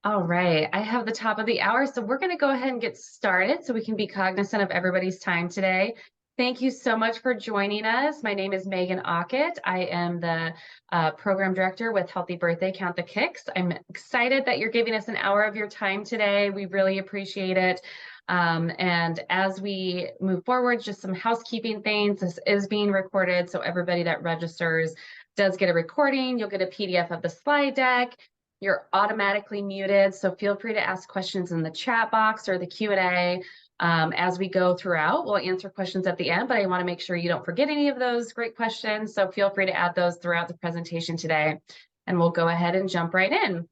All right, I have the top of the hour, so we're going to go ahead and get started so we can be cognizant of everybody's time today. Thank you so much for joining us. My name is Megan Ockett. I am the program director with Healthy Birthday Count the Kicks. I'm excited that you're giving us an hour of your time today. We really appreciate it. And as we move forward, just some housekeeping things. This is being recorded, so everybody that registers does get a recording. You'll get a PDF of the slide deck. You're automatically muted, so feel free to ask questions in the chat box or the Q&A as we go throughout. We'll answer questions at the end, but I want to make sure you don't forget any of those great questions, so feel free to add those throughout the presentation today, and we'll go ahead and jump right in.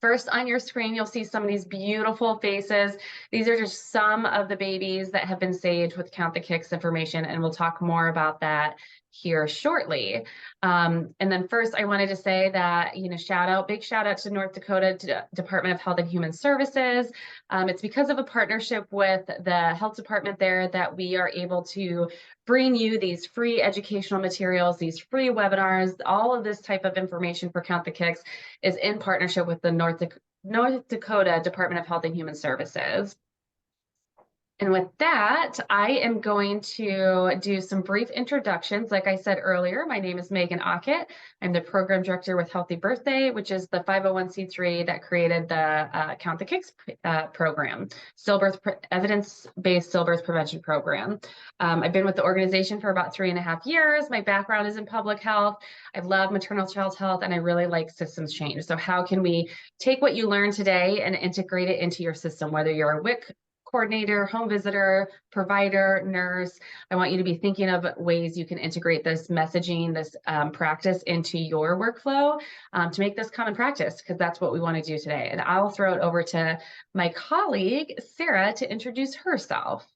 First on your screen, you'll see some of these beautiful faces. These are just some of the babies that have been saved with Count the Kicks information, and we'll talk more about that here shortly. And then first, I wanted to say that, big shout out to North Dakota Department of Health and Human Services. It's because of a partnership with the health department there that we are able to bring you these free educational materials, these free webinars. All of this type of information for Count the Kicks is in partnership with the North Dakota Department of Health and Human Services. And with that, I am going to do some brief introductions. Like I said earlier, my name is Megan Ockett. I'm the program director with Healthy Birthday, which is the 501c3 that created the Count the Kicks program, evidence-based stillbirth prevention program. I've been with the organization for about 3.5 years. My background is in public health. I love maternal child health, and I really like systems change. So how can we take what you learned today and integrate it into your system, whether you're a WIC coordinator, home visitor, provider, nurse? I want you to be thinking of ways you can integrate this messaging, this practice into your workflow to make this common practice, because that's what we want to do today. And I'll throw it over to my colleague, Sarah, to introduce herself.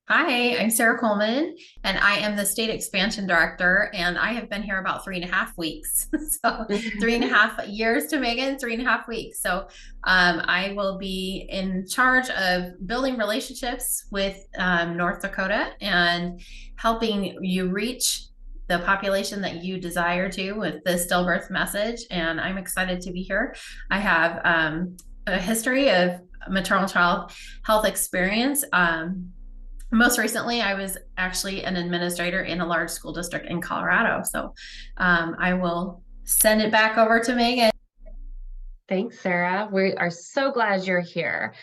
Hi, I'm Sarah Coleman, and I am the State Expansion Director, and I have been here about 3.5 weeks. So 3.5 years to Megan, 3.5 weeks. So I will be in charge of building relationships with North Dakota and helping you reach the population that you desire to with the stillbirth message. And I'm excited to be here. I have a history of maternal child health experience. Most recently, I was actually an administrator in a large school district in Colorado. So I will send it back over to Megan. Thanks, Sarah. We are so glad you're here.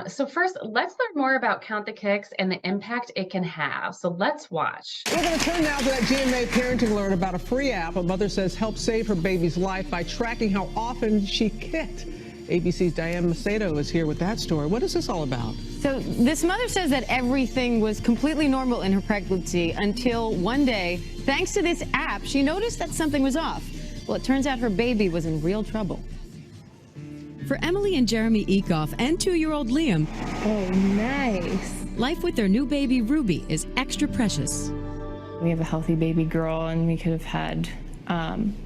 So first, let's learn more about Count the Kicks and the impact it can have. So let's watch. We're going to turn now to that GMA parenting alert about a free app a mother says helped save her baby's life by tracking how often she kicked. ABC's Diane Macedo is here with that story. What is this all about? So this mother says that everything was completely normal in her pregnancy until one day, thanks to this app, she noticed that something was off. Well, it turns out her baby was in real trouble. For Emily and Jeremy Ecoff and 2-year-old Liam, oh, nice. Life with their new baby Ruby is extra precious. We have a healthy baby girl, and we could have had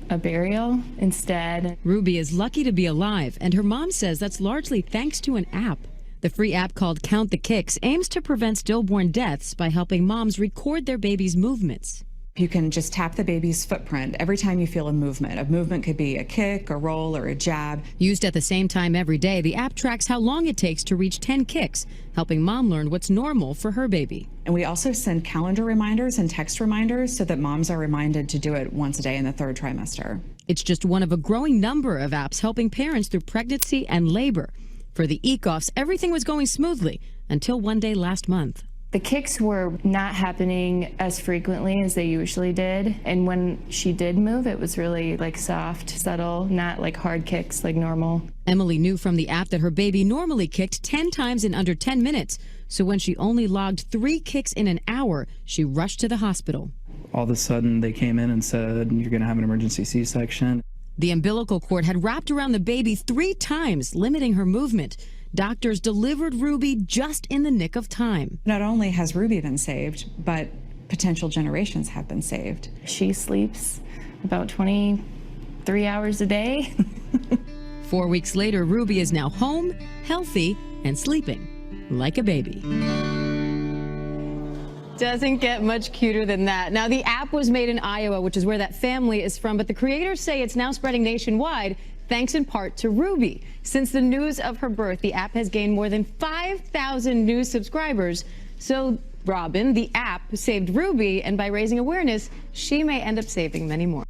a burial instead. Ruby is lucky to be alive, and her mom says that's largely thanks to an app. The free app called Count the Kicks aims to prevent stillborn deaths by helping moms record their baby's movements. You can just tap the baby's footprint every time you feel a movement. A movement could be a kick, a roll, or a jab. Used at the same time every day, the app tracks how long it takes to reach 10 kicks, helping mom learn what's normal for her baby. And we also send calendar reminders and text reminders so that moms are reminded to do it once a day in the 3rd trimester. It's just one of a growing number of apps helping parents through pregnancy and labor. For the Ecoffs, everything was going smoothly until one day last month. The kicks were not happening as frequently as they usually did. And when she did move, it was really like soft, subtle, not like hard kicks like normal. Emily knew from the app that her baby normally kicked 10 times in under 10 minutes. So when she only logged 3 kicks in an hour, she rushed to the hospital. All of a sudden, they came in and said, you're going to have an emergency C-section. The umbilical cord had wrapped around the baby 3 times, limiting her movement. Doctors delivered Ruby just in the nick of time. Not only has Ruby been saved, but potential generations have been saved. She sleeps about 23 hours a day. 4 weeks later, Ruby is now home, healthy, and sleeping like a baby. Doesn't get much cuter than that. Now, the app was made in Iowa, which is where that family is from, but the creators say it's now spreading nationwide, thanks in part to Ruby. Since the news of her birth, the app has gained more than 5,000 new subscribers. So, Robin, the app saved Ruby, and by raising awareness, she may end up saving many more.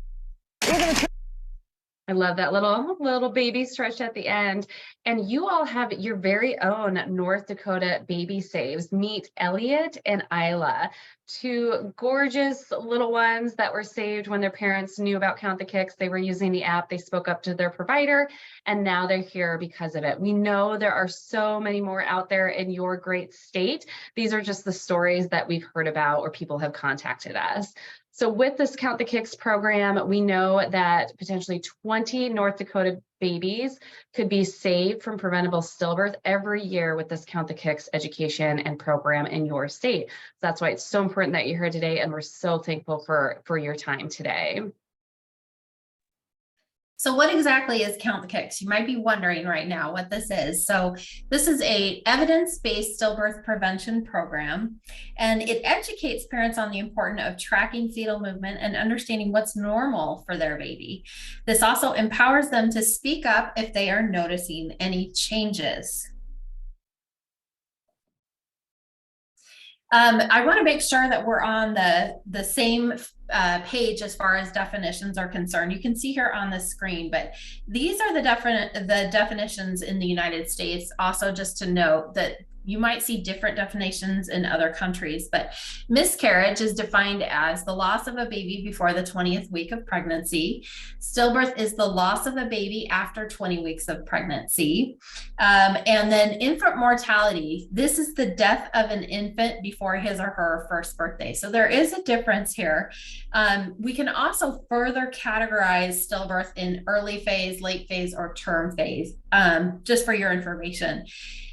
I love that little baby stretch at the end. And you all have your very own North Dakota baby saves. Meet Elliot and Isla, two gorgeous little ones that were saved when their parents knew about Count the Kicks. They were using the app, they spoke up to their provider, and now they're here because of it. We know there are so many more out there in your great state. These are just the stories that we've heard about or people have contacted us. So with this Count the Kicks program, we know that potentially 20 North Dakota babies could be saved from preventable stillbirth every year with this Count the Kicks education and program in your state. So that's why it's so important that you're here today, and we're so thankful for your time today. So what exactly is Count the Kicks? You might be wondering right now what this is. So this is a evidence-based stillbirth prevention program, and it educates parents on the importance of tracking fetal movement and understanding what's normal for their baby. This also empowers them to speak up if they are noticing any changes. I want to make sure that we're on the same page as far as definitions are concerned. You can see here on the screen, but these are the definitions in the United States. Also, just to note that you might see different definitions in other countries, but miscarriage is defined as the loss of a baby before the 20th week of pregnancy. Stillbirth is the loss of a baby after 20 weeks of pregnancy. And then infant mortality, this is the death of an infant before his or her first birthday. So there is a difference here. We can also further categorize stillbirth in early phase, late phase, or term phase, just for your information.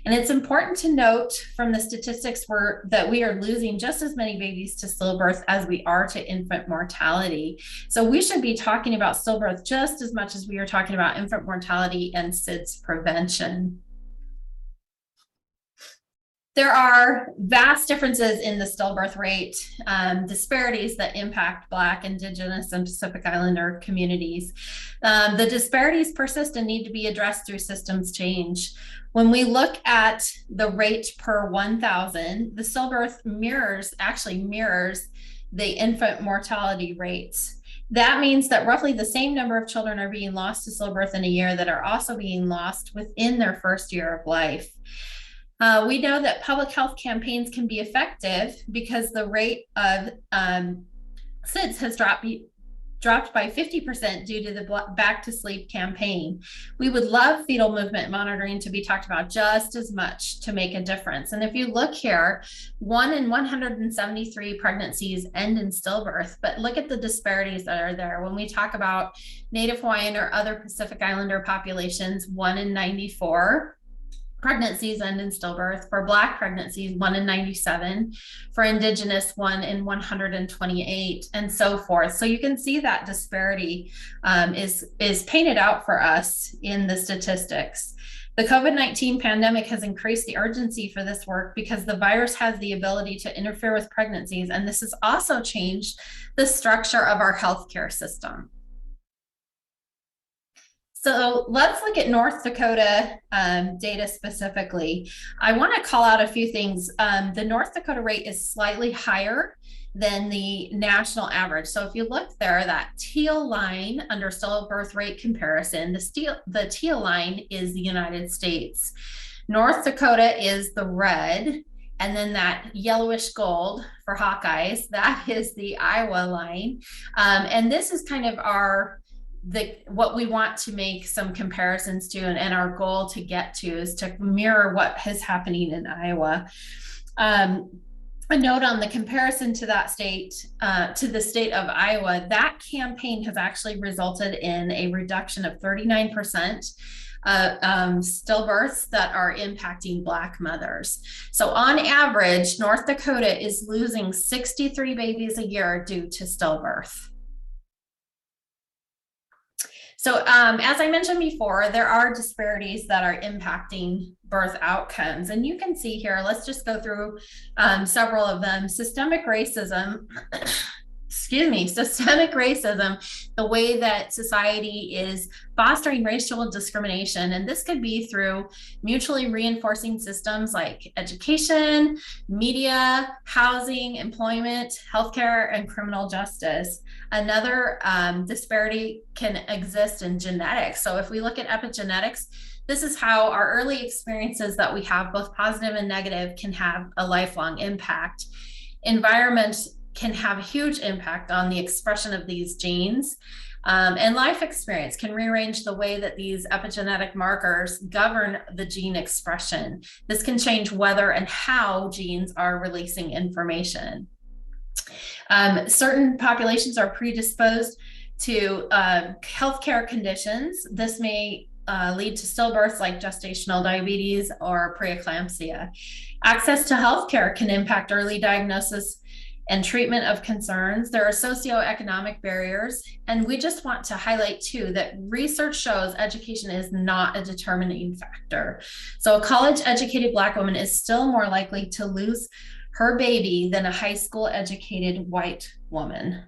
And it's important to note from the statistics that we are losing just as many babies to stillbirth as we are to infant mortality. So we should be talking about stillbirth just as much as we are talking about infant mortality and SIDS prevention. There are vast differences in the stillbirth rate, disparities that impact Black, Indigenous, and Pacific Islander communities. The disparities persist and need to be addressed through systems change. When we look at the rate per 1,000, the stillbirth actually mirrors the infant mortality rates. That means that roughly the same number of children are being lost to stillbirth in a year that are also being lost within their first year of life. We know that public health campaigns can be effective because the rate of SIDS has dropped by 50% due to the Back to Sleep campaign. We would love fetal movement monitoring to be talked about just as much to make a difference. And if you look here, 1 in 173 pregnancies end in stillbirth, but look at the disparities that are there. When we talk about Native Hawaiian or other Pacific Islander populations, 1 in 94 pregnancies end in stillbirth. For Black pregnancies, 1 in 97. For Indigenous, 1 in 128, and so forth. So you can see that disparity is painted out for us in the statistics. The COVID-19 pandemic has increased the urgency for this work because the virus has the ability to interfere with pregnancies, and this has also changed the structure of our healthcare system. So let's look at North Dakota data specifically. I want to call out a few things. The North Dakota rate is slightly higher than the national average. So if you look there, that teal line under stillbirth rate comparison, the teal line is the United States. North Dakota is the red, and then that yellowish gold for Hawkeyes, that is the Iowa line. And this is kind of what we want to make some comparisons to, and our goal to get to is to mirror what is happening in Iowa. A note on the comparison to that state, to the state of Iowa, that campaign has actually resulted in a reduction of 39% stillbirths that are impacting Black mothers. So on average, North Dakota is losing 63 babies a year due to stillbirth. So as I mentioned before, there are disparities that are impacting birth outcomes. And you can see here, let's just go through several of them. Systemic racism, systemic racism, the way that society is fostering racial discrimination. And this could be through mutually reinforcing systems like education, media, housing, employment, healthcare, and criminal justice. Another disparity can exist in genetics. So if we look at epigenetics, this is how our early experiences that we have, both positive and negative, can have a lifelong impact. Environment can have a huge impact on the expression of these genes. And life experience can rearrange the way that these epigenetic markers govern the gene expression. This can change whether and how genes are releasing information. Certain populations are predisposed to healthcare conditions. This may lead to stillbirths like gestational diabetes or preeclampsia. Access to healthcare can impact early diagnosis and treatment of concerns. There are socioeconomic barriers, and we just want to highlight too that research shows education is not a determining factor. So a college-educated Black woman is still more likely to lose her baby than a high school educated white woman.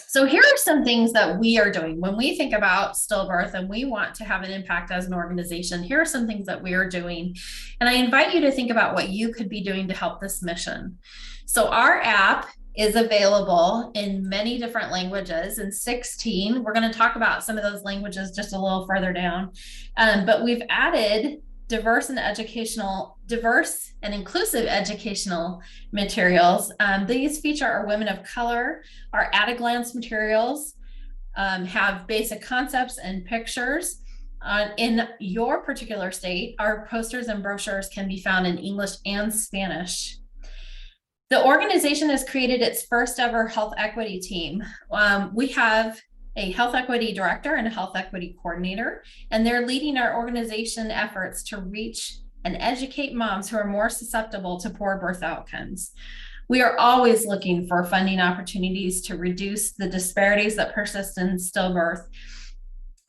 So here are some things that we are doing when we think about stillbirth and we want to have an impact as an organization. Here are some things that we are doing. And I invite you to think about what you could be doing to help this mission. So our app is available in many different languages, in 16. We're going to talk about some of those languages just a little further down. But we've added diverse and inclusive educational materials. These feature our women of color. Our at-a-glance materials have basic concepts and pictures. In your particular state, our posters and brochures can be found in English and Spanish. The organization has created its first ever health equity team. We have a health equity director and a health equity coordinator, and they're leading our organization efforts to reach and educate moms who are more susceptible to poor birth outcomes. We are always looking for funding opportunities to reduce the disparities that persist in stillbirth.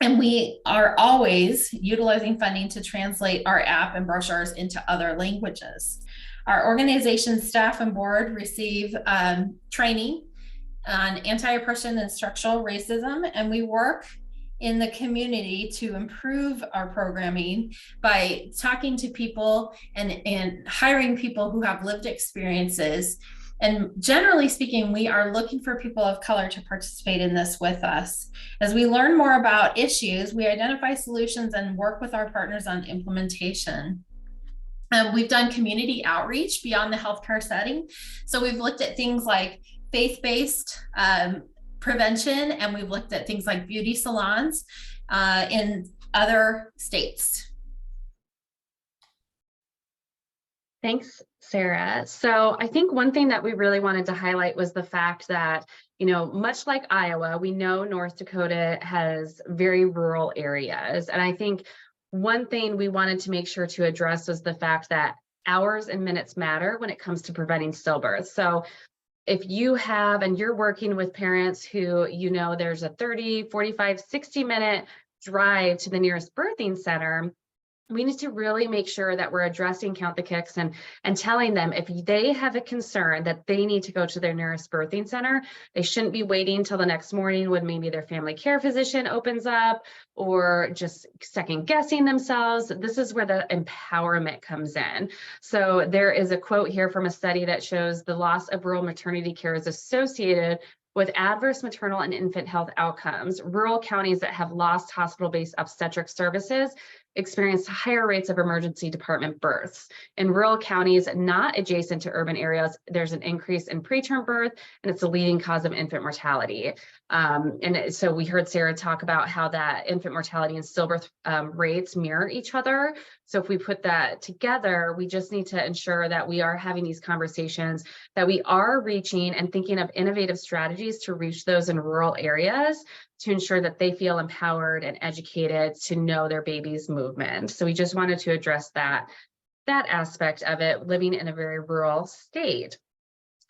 And we are always utilizing funding to translate our app and brochures into other languages. Our organization staff and board receive training on anti-oppression and structural racism, and we work in the community to improve our programming by talking to people and hiring people who have lived experiences. And generally speaking, we are looking for people of color to participate in this with us. As we learn more about issues, we identify solutions and work with our partners on implementation. We've done community outreach beyond the healthcare setting. So we've looked at things like faith-based prevention, and we've looked at things like beauty salons in other states. Thanks, Sarah. So I think one thing that we really wanted to highlight was the fact that, you know, much like Iowa, we know North Dakota has very rural areas. And I think one thing we wanted to make sure to address was the fact that hours and minutes matter when it comes to preventing stillbirth. So if you have, and you're working with parents who, you know, there's a 30, 45, 60-minute drive to the nearest birthing center, we need to really make sure that we're addressing Count the Kicks and telling them if they have a concern that they need to go to their nearest birthing center, they shouldn't be waiting till the next morning when maybe their family care physician opens up or just second guessing themselves. This is where the empowerment comes in. So there is a quote here from a study that shows the loss of rural maternity care is associated with adverse maternal and infant health outcomes. Rural counties that have lost hospital-based obstetric services experienced higher rates of emergency department births. In rural counties not adjacent to urban areas, there's an increase in preterm birth, and it's a leading cause of infant mortality. And so we heard Sarah talk about how that infant mortality and stillbirth rates mirror each other. So if we put that together, we just need to ensure that we are having these conversations, that we are reaching and thinking of innovative strategies to reach those in rural areas to ensure that they feel empowered and educated to know their baby's movement. So we just wanted to address that aspect of it, living in a very rural state.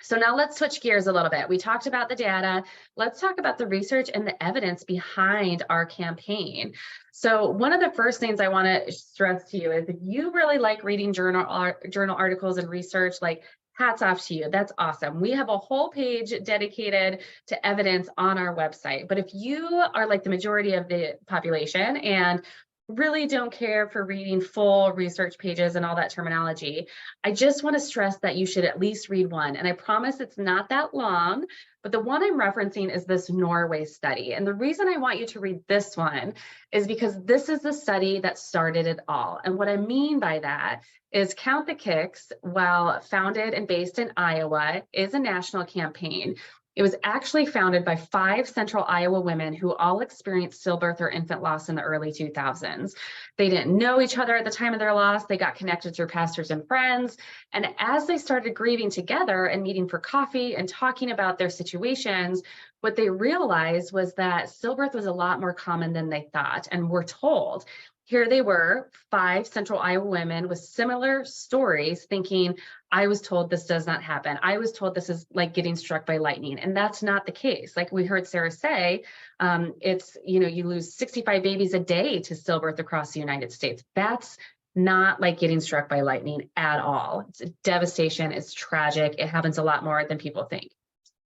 So now let's switch gears a little bit. We talked about the data. Let's talk about the research and the evidence behind our campaign. So one of the first things I want to stress to you is if you really like reading journal articles and research, like hats off to you. That's awesome. We have a whole page dedicated to evidence on our website. But if you are like the majority of the population and really don't care for reading full research pages and all that terminology, I just want to stress that you should at least read one. And I promise it's not that long, but the one I'm referencing is this Norway study. And the reason I want you to read this one is because this is the study that started it all. And what I mean by that is Count the Kicks, while founded and based in Iowa, is a national campaign. It was actually founded by 5 central Iowa women who all experienced stillbirth or infant loss in the early 2000s. They didn't know each other at the time of their loss. They got connected through pastors and friends. And as they started grieving together and meeting for coffee and talking about their situations, what they realized was that stillbirth was a lot more common than they thought and were told. Here they were, 5 central Iowa women with similar stories thinking, I was told this does not happen. I was told this is like getting struck by lightning. And that's not the case. Like we heard Sarah say, it's, you lose 65 babies a day to stillbirth across the United States. That's not like getting struck by lightning at all. It's a devastation. It's tragic. It happens a lot more than people think.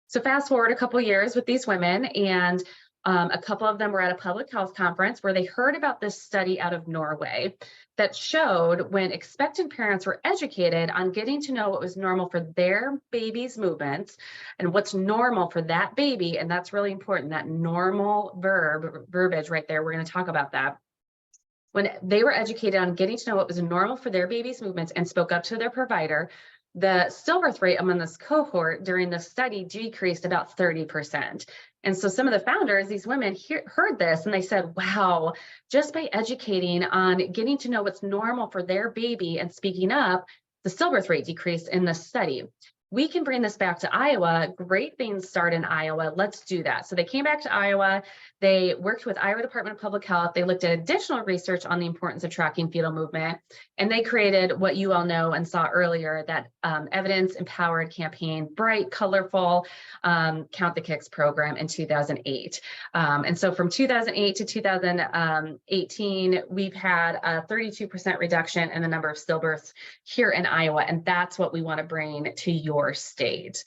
So fast forward a couple years with these women, and a couple of them were at a public health conference where they heard about this study out of Norway that showed when expectant parents were educated on getting to know what was normal for their baby's movements and what's normal for that baby, and that's really important, that normal verbiage right there, we're going to talk about that. When they were educated on getting to know what was normal for their baby's movements and spoke up to their provider, the stillbirth rate among this cohort during the study decreased about 30%. And so some of the founders, these women heard this and they said, wow, just by educating on getting to know what's normal for their baby and speaking up, the stillbirth rate decreased in the study. We can bring this back to Iowa. Great things start in Iowa. Let's do that. So they came back to Iowa. They worked with Iowa Department of Public Health. They looked at additional research on the importance of tracking fetal movement. And they created what you all know and saw earlier, that evidence-empowered campaign, bright, colorful, Count the Kicks program in 2008. And so from 2008 to 2018, we've had a 32% reduction in the number of stillbirths here in Iowa. And that's what we want to bring to your state.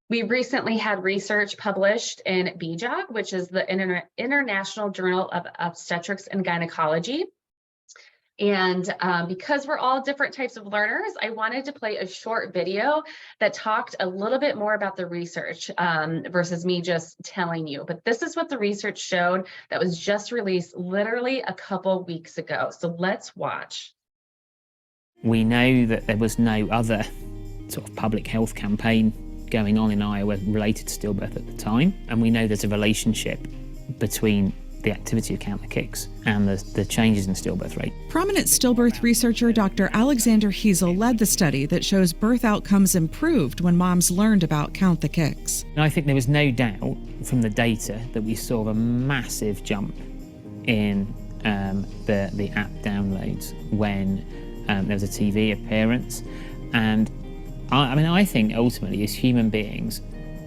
We recently had research published in BJOG, which is the International Journal of Obstetrics and Gynecology. And because we're all different types of learners, I wanted to play a short video that talked a little bit more about the research versus me just telling you. But this is what the research showed that was just released literally a couple weeks ago. So let's watch. We know that there was no other sort of public health campaign going on in Iowa related to stillbirth at the time. And we know there's a relationship between the activity of Count the Kicks and the changes in stillbirth rate. Prominent stillbirth researcher Dr. Alexander Hiesel led the study that shows birth outcomes improved when moms learned about Count the Kicks. And I think there was no doubt from the data that we saw a massive jump in the app downloads when there was a TV appearance. And I think ultimately as human beings,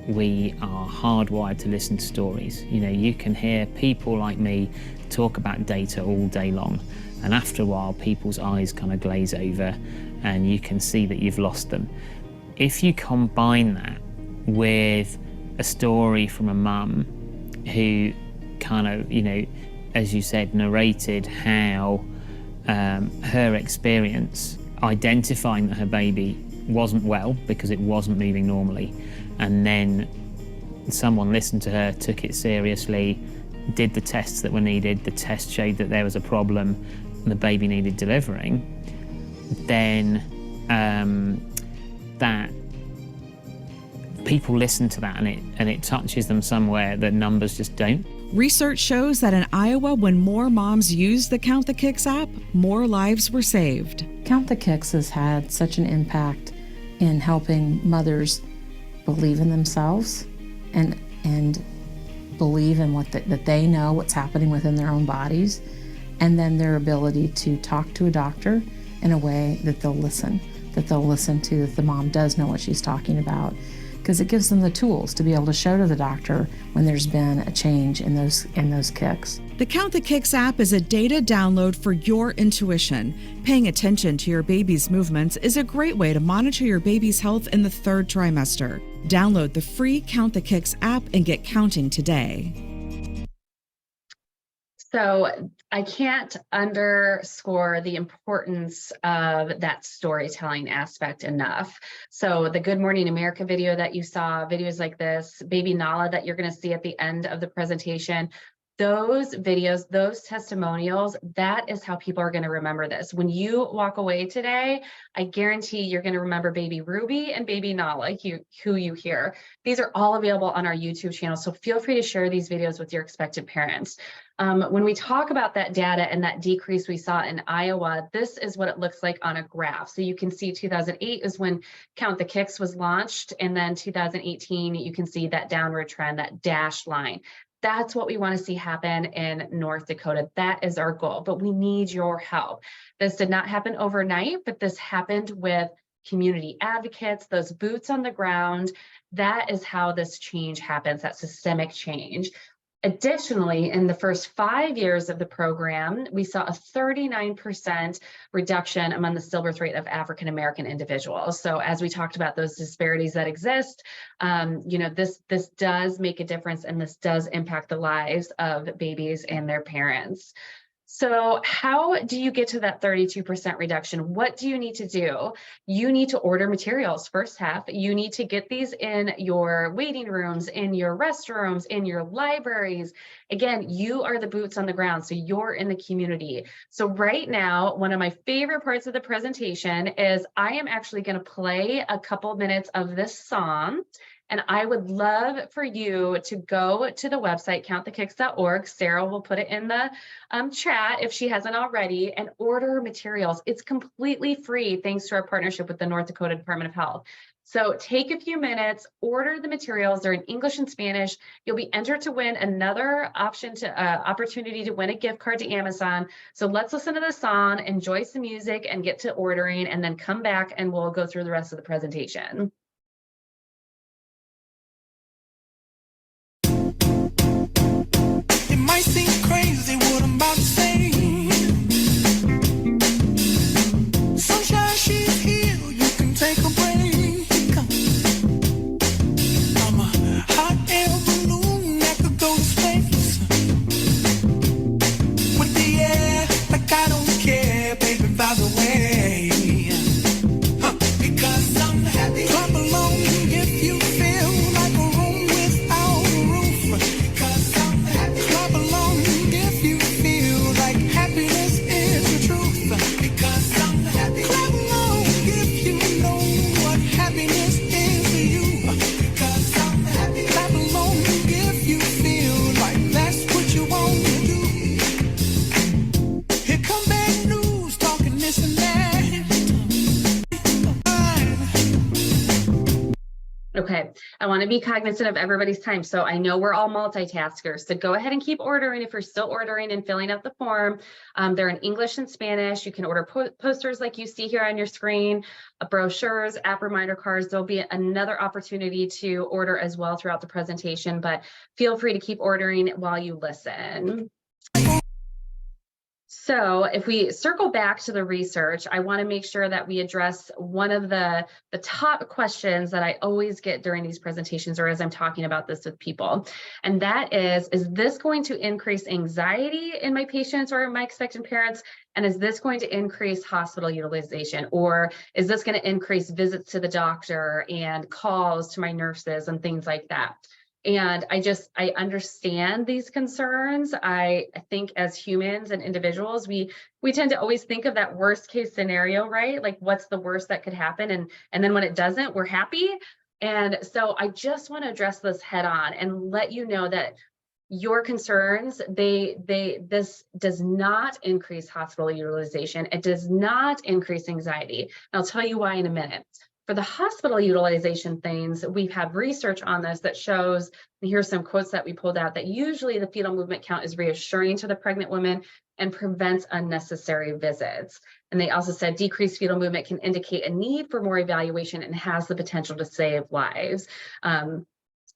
we are hardwired to listen to stories. You can hear people like me talk about data all day long, and after a while people's eyes kind of glaze over and you can see that you've lost them. If you combine that with a story from a mum who kind of, as you said, narrated how her experience identifying that her baby wasn't well because it wasn't moving normally, and then someone listened to her, took it seriously, did the tests that were needed, the test showed that there was a problem and the baby needed delivering, then that people listen to that and it touches them somewhere that numbers just don't. Research shows that in Iowa, when more moms used the Count the Kicks app, more lives were saved. Count the Kicks has had such an impact in helping mothers believe in themselves and believe in that they know what's happening within their own bodies, and then their ability to talk to a doctor in a way that they'll listen to, that the mom does know what she's talking about, because it gives them the tools to be able to show to the doctor when there's been a change in those kicks. The Count the Kicks app is a data download for your intuition. Paying attention to your baby's movements is a great way to monitor your baby's health in the 3rd trimester. Download the free Count the Kicks app and get counting today. So I can't underscore the importance of that storytelling aspect enough. So the Good Morning America video that you saw, videos like this, Baby Nala that you're going to see at the end of the presentation, those videos, those testimonials, that is how people are going to remember this. When you walk away today, I guarantee you're going to remember baby Ruby and baby Nala, who you hear. These are all available on our YouTube channel, so feel free to share these videos with your expectant parents. When we talk about that data and that decrease we saw in Iowa, this is what it looks like on a graph. So you can see 2008 is when Count the Kicks was launched, and then 2018, you can see that downward trend, that dashed line. That's what we want to see happen in North Dakota. That is our goal, but we need your help. This did not happen overnight, but this happened with community advocates, those boots on the ground. That is how this change happens, that systemic change. Additionally, in the first 5 years of the program, we saw a 39% reduction among the stillbirth rate of African American individuals. So as we talked about those disparities that exist, this does make a difference, and this does impact the lives of babies and their parents. So how do you get to that 32% reduction? What do you need to do? You need to order materials first half. You need to get these in your waiting rooms, in your restrooms, in your libraries. Again, you are the boots on the ground, so you're in the community. So right now, one of my favorite parts of the presentation is I am actually going to play a couple minutes of this song. And I would love for you to go to the website, countthekicks.org. Sarah will put it in the chat if she hasn't already, and order materials. It's completely free thanks to our partnership with the North Dakota Department of Health. So take a few minutes, order the materials. They're in English and Spanish. You'll be entered to win another opportunity to win a gift card to Amazon. So let's listen to the song, enjoy some music, and get to ordering, and then come back and we'll go through the rest of the presentation. It might seem crazy what I'm about to say. Sunshine, she's here, you can take a break. I'm a hot air balloon that could go to space. With the air, like I don't care, baby, by the way. Because I'm happy. Clap along if you feel like a room without a roof. Because I'm happy. Clap along if you feel like happiness is the truth. Because I'm happy. Clap along if you know what happiness is to you. Because I'm happy. Clap along if you feel like that's what you want to do. Here come bad news, talking this and that. Okay, I want to be cognizant of everybody's time. So I know we're all multitaskers, so go ahead and keep ordering if you're still ordering and filling out the form. They're in English and Spanish. You can order posters like you see here on your screen, brochures, app reminder cards. There'll be another opportunity to order as well throughout the presentation, but feel free to keep ordering while you listen. So if we circle back to the research, I want to make sure that we address one of the top questions that I always get during these presentations or as I'm talking about this with people. And that is this going to increase anxiety in my patients or my expectant parents? And is this going to increase hospital utilization? Or is this going to increase visits to the doctor and calls to my nurses and things like that? And I understand these concerns. I think as humans and individuals, we tend to always think of that worst case scenario, right? Like what's the worst that could happen? And then when it doesn't, we're happy. And so I just want to address this head on and let you know that your concerns, this does not increase hospital utilization. It does not increase anxiety. And I'll tell you why in a minute. For the hospital utilization things, we have research on this that shows, and here's some quotes that we pulled out, that usually the fetal movement count is reassuring to the pregnant woman. and prevents unnecessary visits. And they also said decreased fetal movement can indicate a need for more evaluation and has the potential to save lives.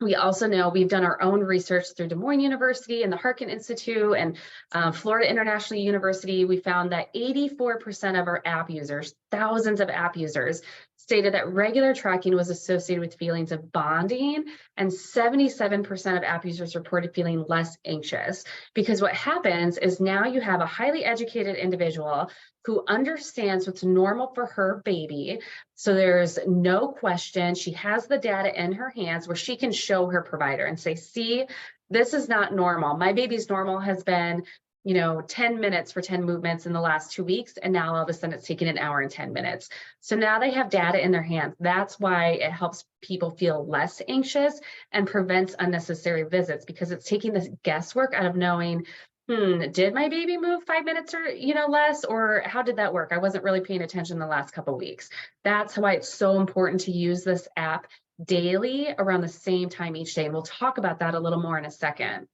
We also know we've done our own research through Des Moines University and the Harkin Institute and Florida International University. We found that 84% of our app users, thousands of app users, stated that regular tracking was associated with feelings of bonding, and 77% of app users reported feeling less anxious. Because what happens is now you have a highly educated individual who understands what's normal for her baby. So there's no question, she has the data in her hands where she can show her provider and say, see, this is not normal. My baby's normal has been 10 minutes for 10 movements in the last 2 weeks. And now all of a sudden it's taking an hour and 10 minutes. So now they have data in their hands. That's why it helps people feel less anxious and prevents unnecessary visits, because it's taking this guesswork out of knowing, did my baby move 5 minutes or less, or how did that work? I wasn't really paying attention the last couple of weeks. That's why it's so important to use this app daily around the same time each day. And we'll talk about that a little more in a second.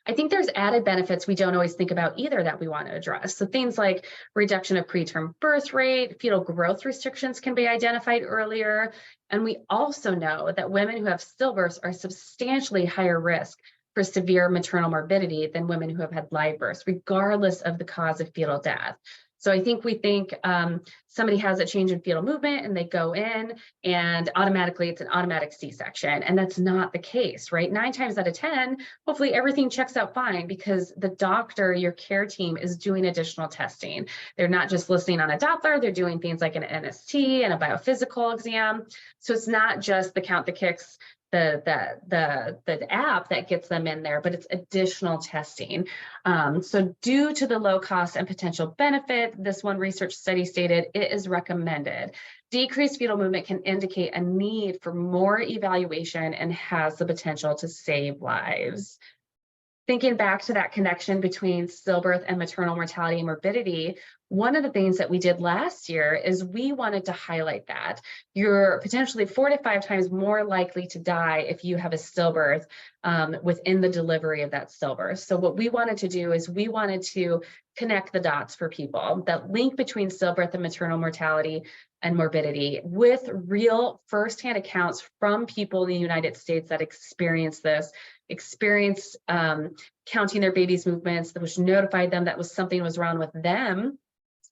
I think there's added benefits we don't always think about either that we want to address. So things like reduction of preterm birth rate, fetal growth restrictions can be identified earlier. And we also know that women who have stillbirths are substantially higher risk for severe maternal morbidity than women who have had live births, regardless of the cause of fetal death. So I think we think somebody has a change in fetal movement and they go in and automatically it's an automatic C-section. And that's not the case, right? 9 times out of 10, hopefully everything checks out fine because the doctor, your care team, is doing additional testing. They're not just listening on a Doppler, they're doing things like an NST and a biophysical exam. So it's not just the Count the Kicks, the app that gets them in there, but it's additional testing. So due to the low cost and potential benefit, this one research study stated it is recommended. Decreased fetal movement can indicate a need for more evaluation and has the potential to save lives. Thinking back to that connection between stillbirth and maternal mortality and morbidity, one of the things that we did last year is we wanted to highlight that you're potentially 4 to 5 times more likely to die if you have a stillbirth within the delivery of that stillbirth. So what we wanted to do is we wanted to connect the dots for people, that link between stillbirth and maternal mortality and morbidity with real firsthand accounts from people in the United States that experienced this, experienced counting their baby's movements, which notified them that something was wrong with them,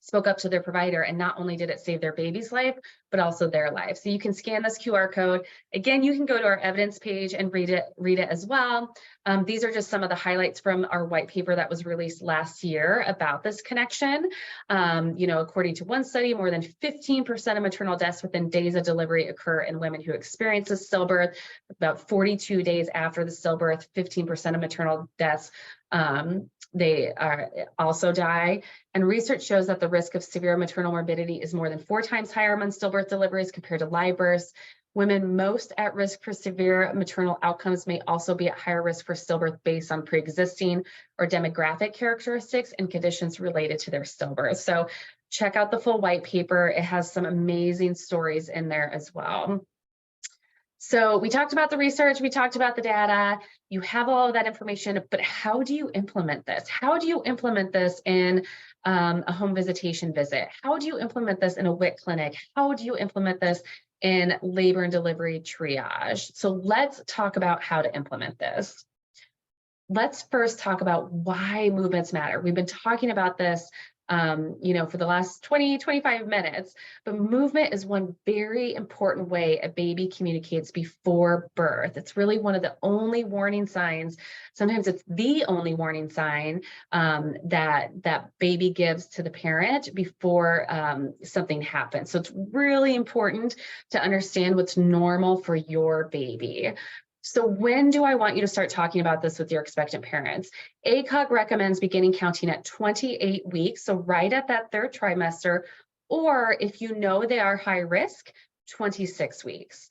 spoke up to their provider, and not only did it save their baby's life, but also their life. So you can scan this QR code. Again, you can go to our evidence page and read it as well. These are just some of the highlights from our white paper that was released last year about this connection. According to one study, more than 15% of maternal deaths within days of delivery occur in women who experience a stillbirth. About 42 days after the stillbirth, 15% of maternal deaths they also die. And research shows that the risk of severe maternal morbidity is more than 4 times higher among stillbirth deliveries compared to live births. Women most at risk for severe maternal outcomes may also be at higher risk for stillbirth based on pre-existing or demographic characteristics and conditions related to their stillbirth. So check out the full white paper. It has some amazing stories in there as well. So we talked about the research, we talked about the data, you have all of that information, but how do you implement this? How do you implement this in a home visitation visit? How do you implement this in a WIC clinic? How do you implement this in labor and delivery triage? So let's talk about how to implement this. Let's first talk about why movements matter. We've been talking about this for the last 20-25 minutes, but movement is one very important way a baby communicates before birth. It's really one of the only warning signs. Sometimes it's the only warning sign that baby gives to the parent before something happens. So it's really important to understand what's normal for your baby. So when do I want you to start talking about this with your expectant parents? ACOG recommends beginning counting at 28 weeks, so right at that 3rd trimester, or if you know they are high risk, 26 weeks.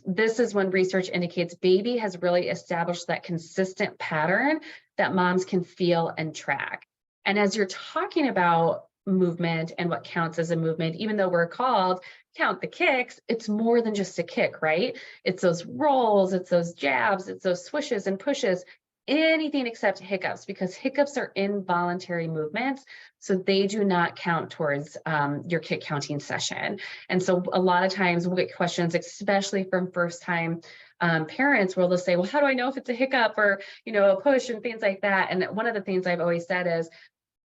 This is when research indicates baby has really established that consistent pattern that moms can feel and track. And as you're talking about movement and what counts as a movement, even though we're called Count the Kicks, it's more than just a kick, right? It's those rolls, it's those jabs, it's those swishes and pushes anything except hiccups, because hiccups are involuntary movements. So they do not count towards your kick counting session. And so a lot of times we'll get questions, especially from first time parents, where they'll say, well, how do I know if it's a hiccup or, a push and things like that? And one of the things I've always said is,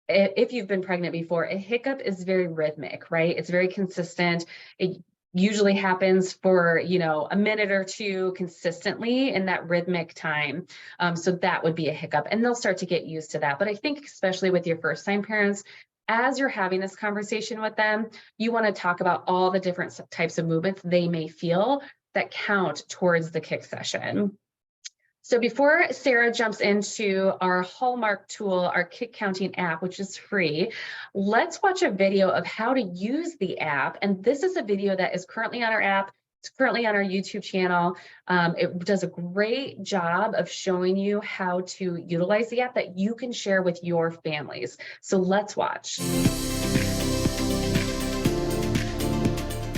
if you've been pregnant before, a hiccup is very rhythmic, right? It's very consistent. It usually happens for, a minute or two consistently in that rhythmic time. So that would be a hiccup, and they'll start to get used to that. But I think especially with your first time parents, as you're having this conversation with them, you want to talk about all the different types of movements they may feel that count towards the kick session. So before Sarah jumps into our hallmark tool, our kick counting app, which is free, let's watch a video of how to use the app. And this is a video that is currently on our app. It's currently on our YouTube channel. It does a great job of showing you how to utilize the app that you can share with your families. So let's watch.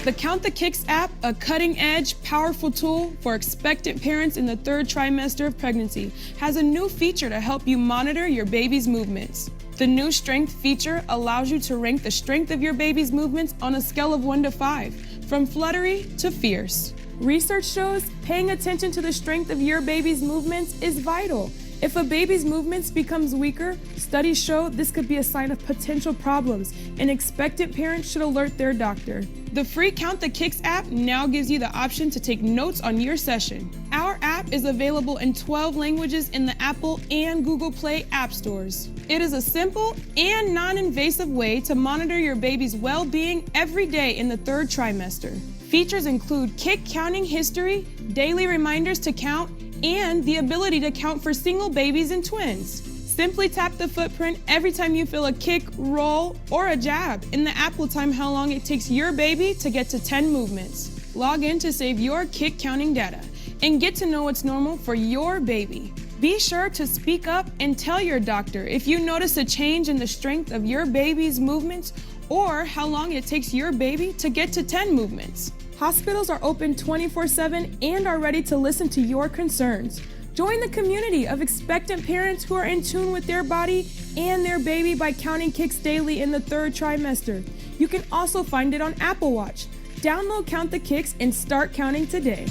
The Count the Kicks app, a cutting-edge, powerful tool for expectant parents in the 3rd trimester of pregnancy, has a new feature to help you monitor your baby's movements. The new strength feature allows you to rank the strength of your baby's movements on a scale of 1 to 5, from fluttery to fierce. Research shows paying attention to the strength of your baby's movements is vital. If a baby's movements becomes weaker, studies show this could be a sign of potential problems, and expectant parents should alert their doctor. The free Count the Kicks app now gives you the option to take notes on your session. Our app is available in 12 languages in the Apple and Google Play app stores. It is a simple and non-invasive way to monitor your baby's well-being every day in the 3rd trimester. Features include kick counting history, daily reminders to count, and the ability to count for single babies and twins. Simply tap the footprint every time you feel a kick, roll, or a jab, and the app will time how long it takes your baby to get to 10 movements. Log in to save your kick counting data and get to know what's normal for your baby. Be sure to speak up and tell your doctor if you notice a change in the strength of your baby's movements or how long it takes your baby to get to 10 movements. Hospitals are open 24/7 and are ready to listen to your concerns. Join the community of expectant parents who are in tune with their body and their baby by counting kicks daily in the 3rd trimester. You can also find it on Apple Watch. Download Count the Kicks and start counting today.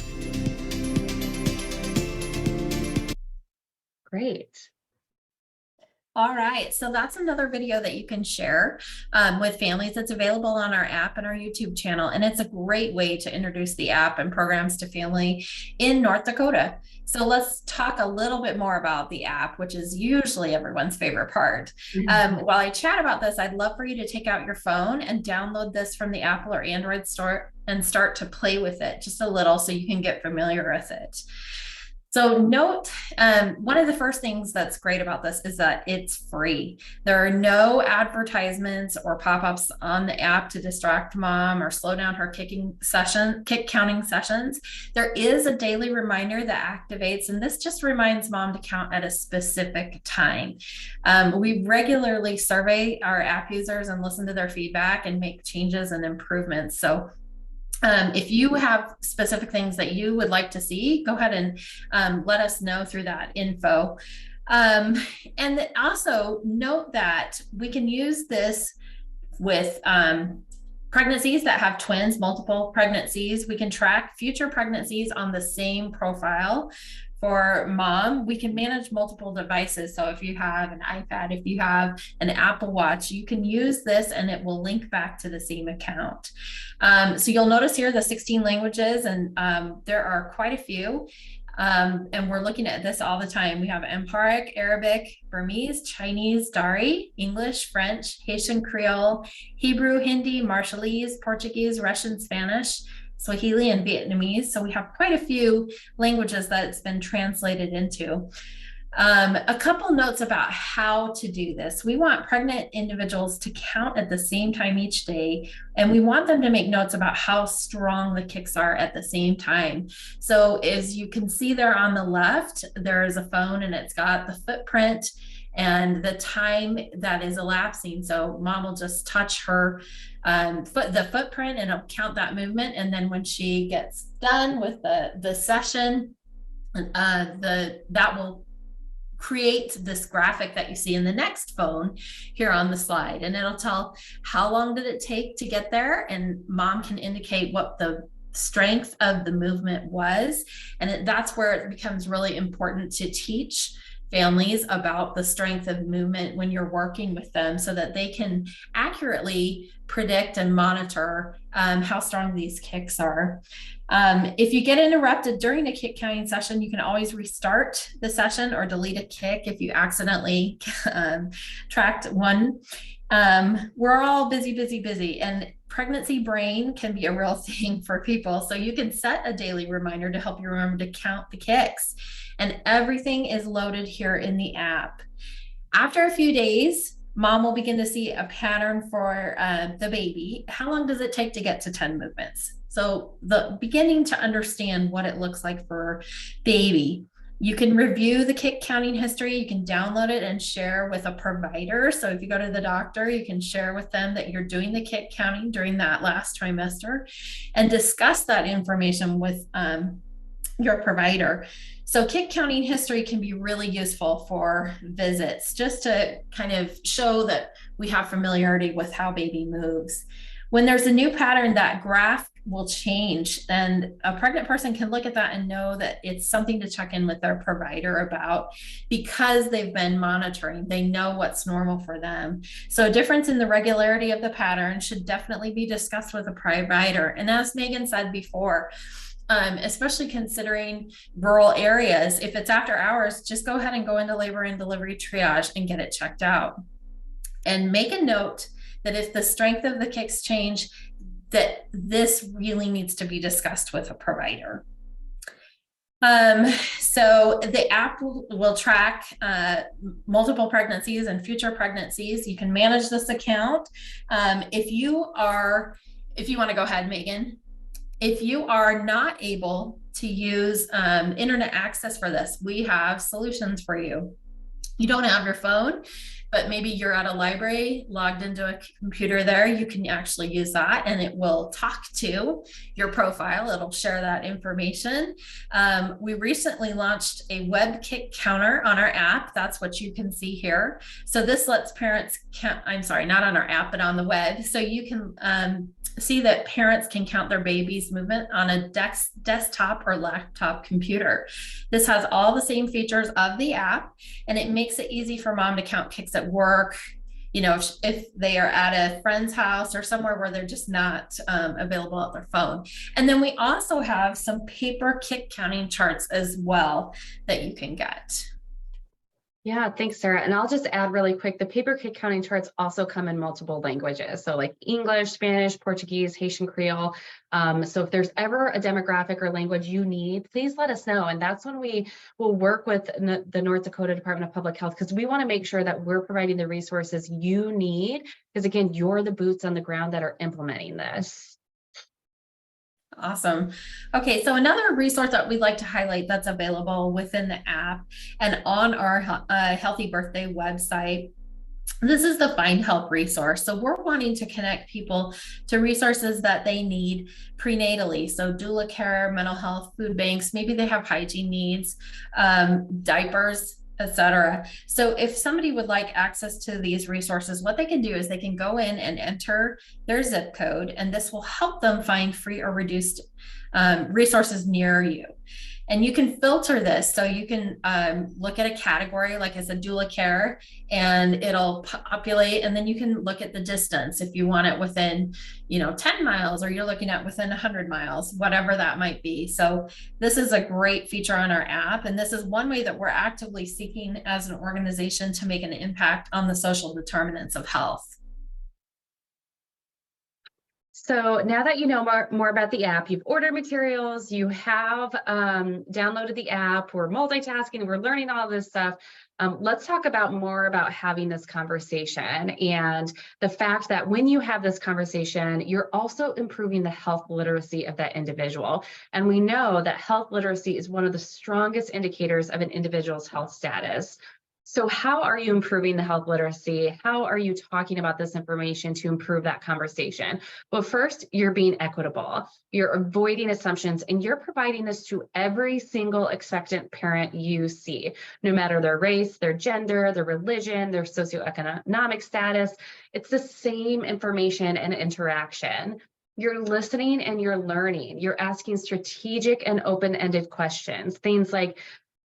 Great. All right, so that's another video that you can share with families. It's available on our app and our YouTube channel, and it's a great way to introduce the app and programs to family in North Dakota. So let's talk a little bit more about the app, which is usually everyone's favorite part. While I chat about this, I'd love for you to take out your phone and download this from the Apple or Android store and start to play with it just a little so you can get familiar with it. So note, one of the first things that's great about this is that it's free. There are no advertisements or pop-ups on the app to distract mom or slow down her kick counting sessions. There is a daily reminder that activates, and this just reminds mom to count at a specific time. We regularly survey our app users and listen to their feedback and make changes and improvements. So if you have specific things that you would like to see, go ahead and let us know through that info. And also note that we can use this with pregnancies that have twins, multiple pregnancies. We can track future pregnancies on the same profile. For mom, we can manage multiple devices. So if you have an iPad, if you have an Apple Watch, you can use this and it will link back to the same account. So you'll notice here the 16 languages, and there are quite a few. And we're looking at this all the time. We have Amharic, Arabic, Burmese, Chinese, Dari, English, French, Haitian Creole, Hebrew, Hindi, Marshallese, Portuguese, Russian, Spanish, Swahili, and Vietnamese. So we have quite a few languages that it's been translated into. A couple notes about how to do this. We want pregnant individuals to count at the same time each day, and we want them to make notes about how strong the kicks are at the same time. So as you can see there on the left, there is a phone and it's got the footprint and the time that is elapsing. So mom will just touch her the footprint and it'll count that movement. And then when she gets done with the session, that will create this graphic that you see in the next phone here on the slide, and it'll tell how long did it take to get there, and mom can indicate what the strength of the movement was. And that's where it becomes really important to teach families about the strength of movement when you're working with them, so that they can accurately predict and monitor how strong these kicks are. If you get interrupted during a kick counting session, you can always restart the session or delete a kick if you accidentally tracked one. We're all busy, and pregnancy brain can be a real thing for people. So you can set a daily reminder to help you remember to count the kicks. And everything is loaded here in the app. After a few days, mom will begin to see a pattern for the baby. How long does it take to get to 10 movements? So the beginning to understand what it looks like for baby. You can review the kick counting history. You can download it and share with a provider. So if you go to the doctor, you can share with them that you're doing the kick counting during that last trimester, and discuss that information with your provider. So kick counting history can be really useful for visits, just to kind of show that we have familiarity with how baby moves. When there's a new pattern, that graph will change, and a pregnant person can look at that and know that it's something to check in with their provider about, because they've been monitoring. They know what's normal for them. So a difference in the regularity of the pattern should definitely be discussed with a provider. And as Megan said before, especially considering rural areas, if it's after hours, just go ahead and go into labor and delivery triage and get it checked out. And make a note that if the strength of the kicks change, that this really needs to be discussed with a provider. So the app will track multiple pregnancies and future pregnancies. You can manage this account. If you want to go ahead, Megan. If you are not able to use internet access for this, we have solutions for you. You don't have your phone, but maybe you're at a library logged into a computer there. You can actually use that, and it will talk to your profile. It'll share that information. We recently launched a web kick counter on our app. That's what you can see here. So this lets parents count, I'm sorry, not on our app, but on the web. So you can see that parents can count their baby's movement on a desktop or laptop computer. This has all the same features of the app, and it makes it easy for mom to count kicks at work, you know, if they are at a friend's house or somewhere where they're just not available at their phone. And then we also have some paper kick counting charts as well that you can get. Yeah, thanks, Sarah. And I'll just add really quick, the paper kick counting charts also come in multiple languages. So like English, Spanish, Portuguese, Haitian Creole. So if there's ever a demographic or language you need, please let us know. And that's when we will work with the North Dakota Department of Public Health, because we want to make sure that we're providing the resources you need, because again, you're the boots on the ground that are implementing this. Awesome. Okay, so another resource that we'd like to highlight that's available within the app and on our Healthy Birthday website. This is the Find Help resource. So we're wanting to connect people to resources that they need prenatally. So doula care, mental health, food banks, maybe they have hygiene needs, diapers, etc. So if somebody would like access to these resources, what they can do is they can go in and enter their zip code, and this will help them find free or reduced resources near you. And you can filter this. So you can look at a category like as a doula care, and it'll populate, and then you can look at the distance if you want it within, 10 miles, or you're looking at within 100 miles, whatever that might be. So this is a great feature on our app. And this is one way that we're actively seeking as an organization to make an impact on the social determinants of health. So now that you know more about the app, you've ordered materials, you have downloaded the app, we're multitasking, we're learning all this stuff. Let's talk more about having this conversation, and the fact that when you have this conversation, you're also improving the health literacy of that individual. And we know that health literacy is one of the strongest indicators of an individual's health status. So how are you improving the health literacy? How are you talking about this information to improve that conversation? Well, first, you're being equitable. You're avoiding assumptions, and you're providing this to every single expectant parent you see, no matter their race, their gender, their religion, their socioeconomic status. It's the same information and interaction. You're listening and you're learning. You're asking strategic and open-ended questions. Things like,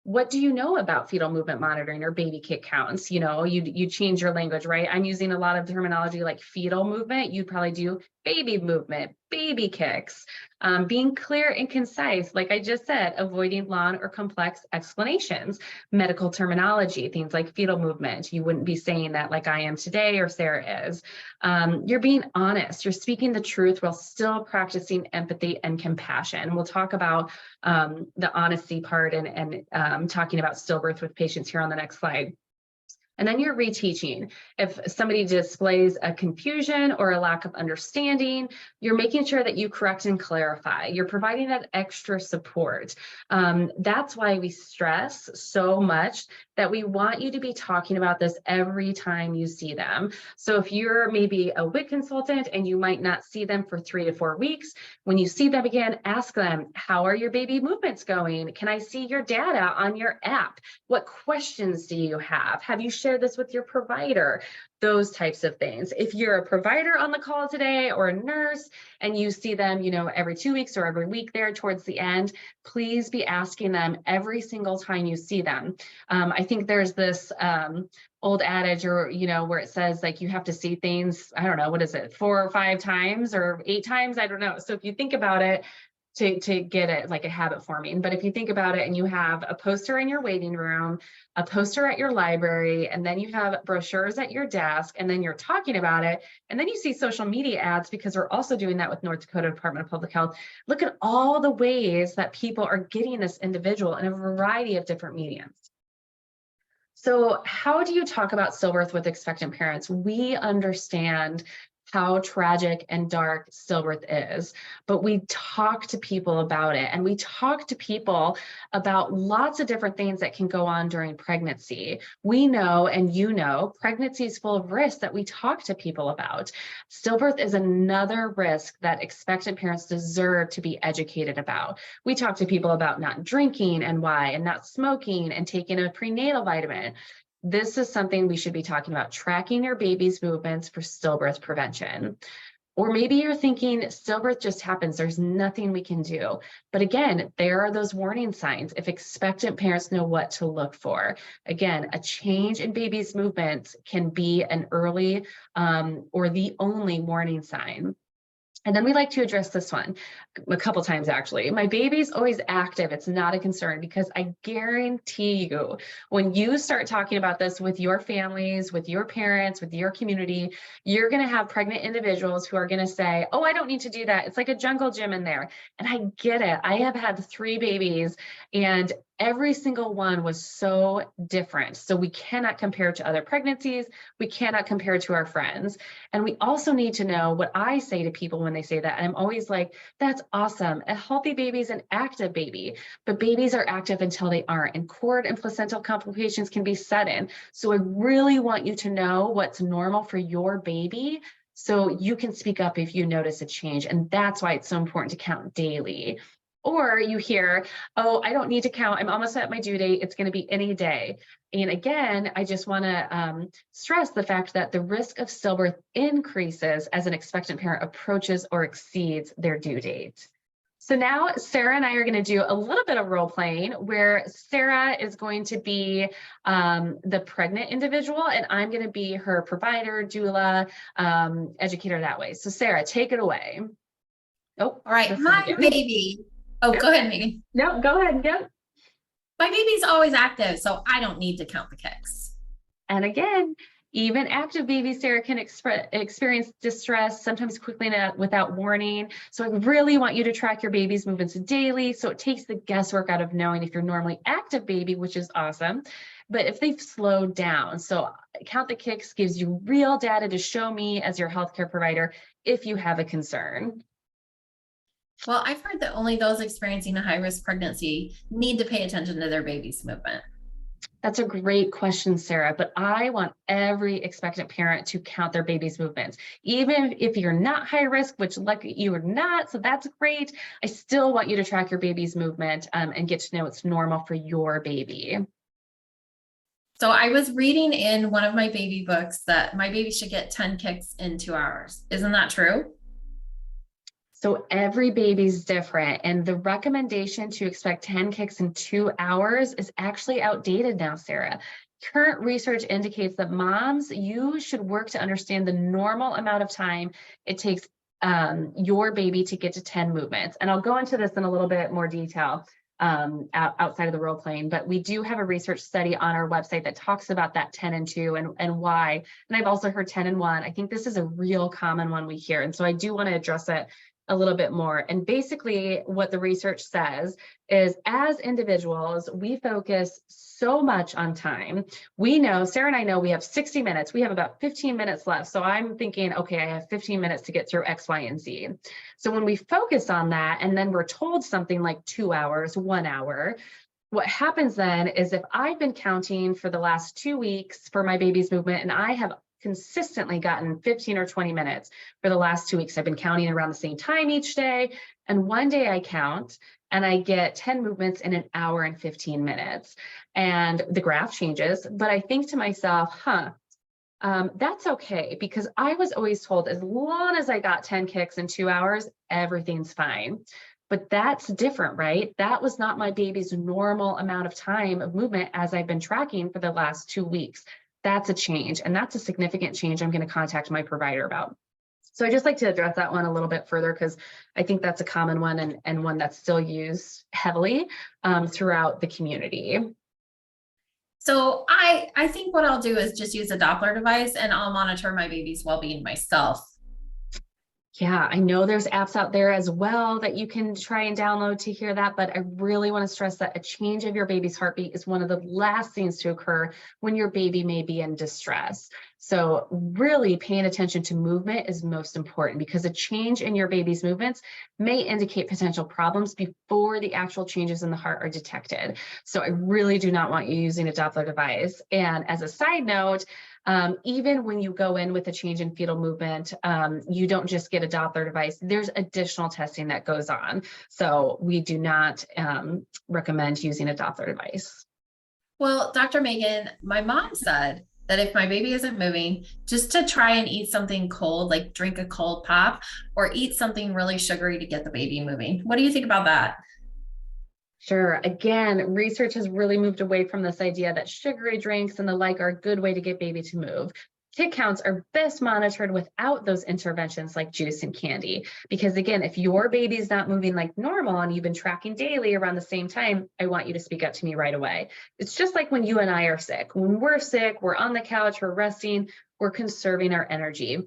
what do you know about fetal movement monitoring or baby kick counts? You know, you change your language, right? I'm using a lot of terminology like fetal movement. You'd probably do baby movement, baby kicks, being clear and concise. Like I just said, avoiding long or complex explanations, medical terminology, things like fetal movement. You wouldn't be saying that like I am today or Sarah is. You're being honest. You're speaking the truth while still practicing empathy and compassion. We'll talk about the honesty part and talking about stillbirth with patients here on the next slide. And then you're reteaching. If somebody displays a confusion or a lack of understanding, you're making sure that you correct and clarify. You're providing that extra support. That's why we stress so much that we want you to be talking about this every time you see them. So if you're maybe a WIC consultant and you might not see them for 3 to 4 weeks, when you see them again, ask them, how are your baby movements going? Can I see your data on your app? What questions do you have? Have you share this with your provider? Those types of things. If you're a provider on the call today or a nurse and you see them, you know, every 2 weeks or every week there towards the end, please be asking them every single time you see them. I think there's this old adage, or, you know, where it says like you have to see things, I don't know, what is it, 4 or 5 times or 8 times? I don't know. So if you think about it, to get it like a habit forming. But if you think about it and you have a poster in your waiting room, a poster at your library, and then you have brochures at your desk, and then you're talking about it, and then you see social media ads, because we're also doing that with North Dakota Department of Public Health. Look at all the ways that people are getting this individual in a variety of different mediums. So how do you talk about stillbirth with expectant parents? We understand how tragic and dark stillbirth is, but we talk to people about it, and we talk to people about lots of different things that can go on during pregnancy. We know, and you know, pregnancy is full of risks that we talk to people about. Stillbirth is another risk that expectant parents deserve to be educated about. We talk to people about not drinking and why, and not smoking, and taking a prenatal vitamin. This is something we should be talking about, tracking your baby's movements for stillbirth prevention. Or maybe you're thinking stillbirth just happens, there's nothing we can do. But again, there are those warning signs if expectant parents know what to look for. Again, a change in baby's movements can be an early or the only warning sign. And then we like to address this one a couple times, actually. My baby's always active. It's not a concern, because I guarantee you, when you start talking about this with your families, with your parents, with your community, you're going to have pregnant individuals who are going to say, oh, I don't need to do that. It's like a jungle gym in there. And I get it. I have had 3 babies, and every single one was so different. So we cannot compare to other pregnancies. We cannot compare to our friends. And we also need to know what I say to people when they say that. I'm always like, that's awesome. A healthy baby is an active baby, but babies are active until they aren't. And cord and placental complications can be sudden. So I really want you to know what's normal for your baby, so you can speak up if you notice a change. And that's why it's so important to count daily. Or you hear, oh, I don't need to count. I'm almost at my due date. It's going to be any day. And again, I just want to stress the fact that the risk of stillbirth increases as an expectant parent approaches or exceeds their due date. So now Sarah and I are going to do a little bit of role playing, where Sarah is going to be the pregnant individual, and I'm going to be her provider, doula, educator that way. So Sarah, take it away. Oh, all right. My baby. Oh, go ahead, Megan. No, go ahead. Yep. My baby's always active, so I don't need to count the kicks. And again, even active babies, Sarah, can experience distress, sometimes quickly and without warning. So I really want you to track your baby's movements daily, so it takes the guesswork out of knowing if you're normally active baby, which is awesome, but if they've slowed down. So Count the Kicks gives you real data to show me as your healthcare provider if you have a concern. Well, I've heard that only those experiencing a high-risk pregnancy need to pay attention to their baby's movement. That's a great question, Sarah, but I want every expectant parent to count their baby's movements. Even if you're not high risk, which lucky you are not, so that's great. I still want you to track your baby's movement and get to know what's normal for your baby. So I was reading in one of my baby books that my baby should get 10 kicks in 2 hours. Isn't that true? So every baby's different, and the recommendation to expect 10 kicks in 2 hours is actually outdated now, Sarah. Current research indicates that moms, you should work to understand the normal amount of time it takes your baby to get to 10 movements. And I'll go into this in a little bit more detail outside of the role playing, but we do have a research study on our website that talks about that 10 and 2 and why. And I've also heard 10 and 1. I think this is a real common one we hear. And so I do want to address it a little bit more. And basically what the research says is, as individuals, we focus so much on time. We know, Sarah and I know, we have 60 minutes. We have about 15 minutes left. So I'm thinking, okay, I have 15 minutes to get through X, Y, and Z. So when we focus on that, and then we're told something like 2 hours, 1 hour, what happens then is, if I've been counting for the last 2 weeks for my baby's movement, and I have consistently gotten 15 or 20 minutes for the last 2 weeks, I've been counting around the same time each day. And one day I count and I get 10 movements in 1 hour and 15 minutes. And the graph changes, but I think to myself, that's okay, because I was always told as long as I got 10 kicks in 2 hours, everything's fine. But that's different, right? That was not my baby's normal amount of time of movement as I've been tracking for the last 2 weeks. That's a change, and that's a significant change I'm going to contact my provider about. So I just like to address that one a little bit further, because I think that's a common one and one that's still used heavily throughout the community. So I think what I'll do is just use a Doppler device, and I'll monitor my baby's well-being myself. Yeah, I know there's apps out there as well that you can try and download to hear that, but I really want to stress that a change of your baby's heartbeat is one of the last things to occur when your baby may be in distress. So really paying attention to movement is most important, because a change in your baby's movements may indicate potential problems before the actual changes in the heart are detected. So I really do not want you using a Doppler device. And as a side note, even when you go in with a change in fetal movement, you don't just get a Doppler device. There's additional testing that goes on. So we do not recommend using a Doppler device. Well, Dr. Megan, my mom said that if my baby isn't moving, just to try and eat something cold, like drink a cold pop, or eat something really sugary to get the baby moving. What do you think about that? Sure. Again, research has really moved away from this idea that sugary drinks and the like are a good way to get baby to move. Kick counts are best monitored without those interventions like juice and candy. Because again, if your baby's not moving like normal and you've been tracking daily around the same time, I want you to speak up to me right away. It's just like when you and I are sick. When we're sick, we're on the couch, we're resting, we're conserving our energy.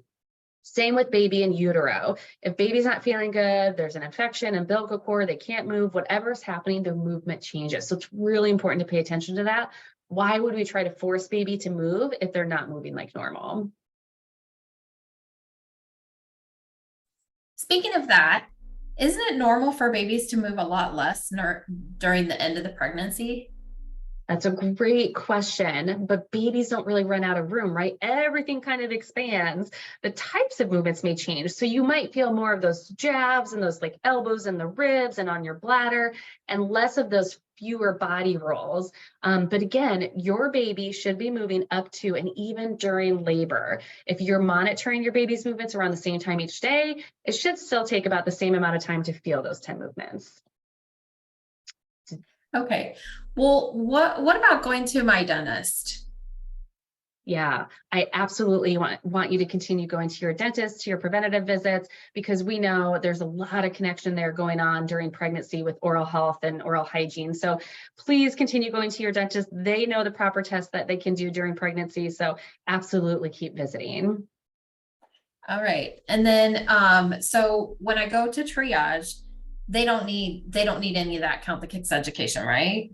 Same with baby in utero. If baby's not feeling good, there's an infection, umbilical cord, they can't move, whatever's happening, their movement changes. So it's really important to pay attention to that. Why would we try to force baby to move if they're not moving like normal? Speaking of that, isn't it normal for babies to move a lot less during the end of the pregnancy? That's a great question, but babies don't really run out of room, right? Everything kind of expands. The types of movements may change. So you might feel more of those jabs and those like elbows in the ribs and on your bladder, and less of those fewer body rolls. But again, your baby should be moving up to and even during labor. If you're monitoring your baby's movements around the same time each day, it should still take about the same amount of time to feel those 10 movements. Okay. Well, what about going to my dentist? Yeah, I absolutely want you to continue going to your dentist, to your preventative visits, because we know there's a lot of connection there going on during pregnancy with oral health and oral hygiene. So please continue going to your dentist. They know the proper tests that they can do during pregnancy. So absolutely keep visiting. All right. And then, so when I go to triage, they don't need any of that Count the Kicks education, right?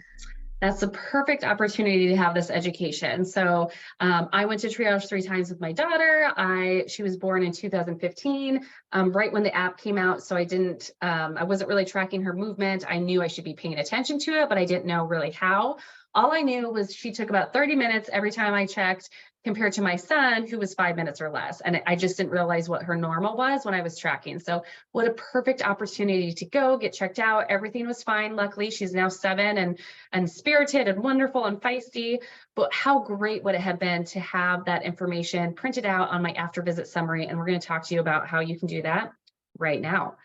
That's the perfect opportunity to have this education. So I went to triage 3 times with my daughter. She was born in 2015, right when the app came out. So I wasn't really tracking her movement. I knew I should be paying attention to it, but I didn't know really how. All I knew was she took about 30 minutes every time I checked, compared to my son, who was 5 minutes or less. And I just didn't realize what her normal was when I was tracking. So what a perfect opportunity to go get checked out. Everything was fine. Luckily, she's now 7 and spirited and wonderful and feisty. But how great would it have been to have that information printed out on my after visit summary? And we're going to talk to you about how you can do that right now.